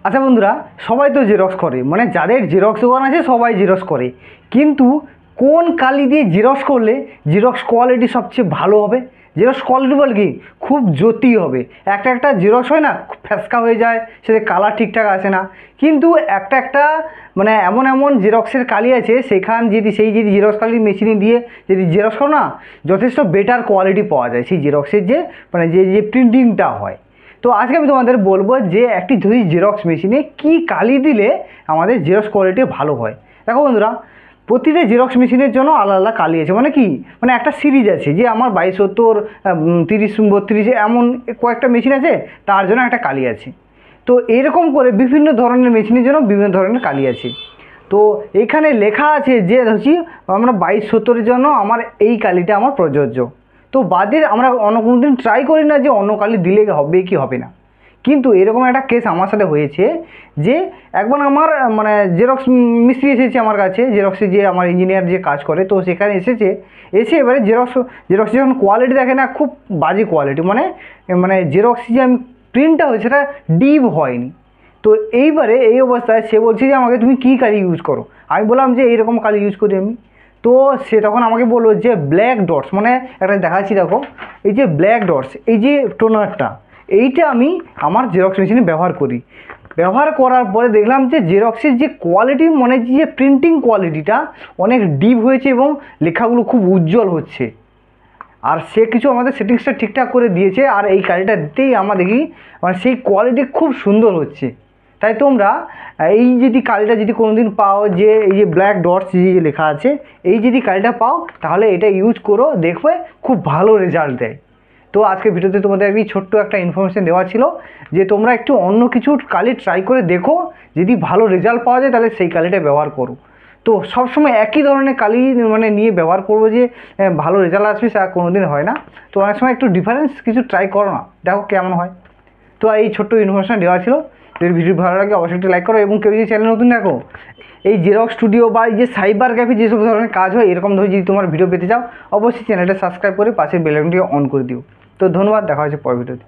আচ্ছা বন্ধুরা, সবাই তো জেরক্স করে, মানে যাদের জেরক্স দোকান আছে সবাই জেরক্স করে, কিন্তু কোন কালি দিয়ে জেরক্স করলে জেরক্স কোয়ালিটি সবচেয়ে ভালো হবে? জেরক্স কোয়ালিটি বল কি খুব জ্যোতি হবে। একটা একটা জেরক্স হয় না, খুব ফ্যাসকা হয়ে যায়, সেটা কালার ঠিকঠাক আসে না। কিন্তু একটা একটা মানে এমন এমন জেরক্সের কালি আছে, যদি জেরক্স কালি মেশিনে দিয়ে যদি জেরক্স করো না, যথেষ্ট বেটার কোয়ালিটি পাওয়া যায় সেই জেরক্সের যে মানে যে যে প্রিন্টিংটা হয়। তো আজকে আমি তোমাদের বলবো যে একটি যদি জেরক্স মেশিনে কি কালি দিলে আমাদের জেরক্স কোয়ালিটি ভালো হয়। দেখো বন্ধুরা, প্রতিটা জেরক্স মেশিনের জন্য আলাদা আলাদা কালি আছে, মানে কি মানে একটা সিরিজ আছে যে আমার 2270, 3032 এমন কয়েকটা মেশিন আছে, তার জন্য একটা কালি আছে। তো এরকম করে বিভিন্ন ধরনের মেশিনের জন্য বিভিন্ন ধরনের কালি আছে। তো এখানে লেখা আছে যে হচ্ছে আমরা 2270-এর জন্য আমার এই কালিটা আমার প্রযোজ্য। তো বাদে আমরা অন্য কোনো দিন ট্রাই করি না যে অন্য কালি দিলে হবে কি হবে না। কিন্তু এরকম একটা কেস আমার সাথে হয়েছে যে একবার আমার মানে জেরক্স মিস্ত্রি এসেছে আমার কাছে, জেরক্সে যে আমার ইঞ্জিনিয়ার যে কাজ করে, তো সেখানে এসে এবারে জেরক্স যখন কোয়ালিটি দেখে না, খুব বাজে কোয়ালিটি, মানে মানে জেরক্স যে আমি প্রিন্টটা হয়েছে সেটা ডিপ হয়নি। তো এইবারে এই অবস্থায় সে বলছে যে আমাকে তুমি কী কালি ইউজ করো। আমি বললাম যে এইরকম কালি ইউজ করি আমি। তো সে তখন আমাকে বললো যে ব্ল্যাক ডটস, মানে একটা দেখাচ্ছি দেখো, এই যে ব্ল্যাক ডটস, এই যে টোনারটা, এইটা আমি আমার জেরক্স মেশিনে ব্যবহার করি। ব্যবহার করার পরে দেখলাম যে জেরক্সের যে কোয়ালিটি, মানে যে প্রিন্টিং কোয়ালিটিটা অনেক ডিপ হয়েছে এবং লেখাগুলো খুব উজ্জ্বল হচ্ছে। আর সে কিছু আমাদের সেটিংসটা ঠিকঠাক করে দিয়েছে, আর এই কালিটা দিতেই আমরা দেখি মানে সেই কোয়ালিটি খুব সুন্দর হচ্ছে। তাই তোমরা এই যদি কালিটা যদি কোনো দিন পাও, যে এই যে ব্ল্যাক ডটস যে লেখা আছে, এই যদি কালিটা পাও তাহলে এটা ইউজ করো, দেখবে খুব ভালো রেজাল্ট দেয়। তো আজকে ভিডিওতে তোমাদের একটি ছোট্ট একটা ইনফরমেশান দেওয়া ছিল যে তোমরা একটু অন্য কিছু কালি ট্রাই করে দেখো, যদি ভালো রেজাল্ট পাওয়া যায় তাহলে সেই কালিটা ব্যবহার করো। তো সবসময় একই ধরনের কালি মানে নিয়ে ব্যবহার করবো যে ভালো রেজাল্ট আসবে, সেটা কোনো দিন হয় না। তো অনেক সময় একটু ডিফারেন্স কিছু ট্রাই করো না, দেখো কেমন হয়। তো এই ছোট্ট ইনফরমেশান দেওয়া ছিল। যদি ভিডিও ভালো লাগে অবশ্যই একটু লাইক করো, এবং কেউ যদি চ্যানেল নতুন দেখো, এই জেরক্স স্টুডিও বা এই যে সাইবার ক্যাফে যেসব ধরনের কাজ হয়, এরকম ধরে যদি তোমার ভিডিও পেতে চাও, অবশ্যই চ্যানেলটা সাবস্ক্রাইব করে পাশের বেল আইকনটি অন করে দিও। তো ধন্যবাদ, দেখা হচ্ছে পরের ভিডিওতে।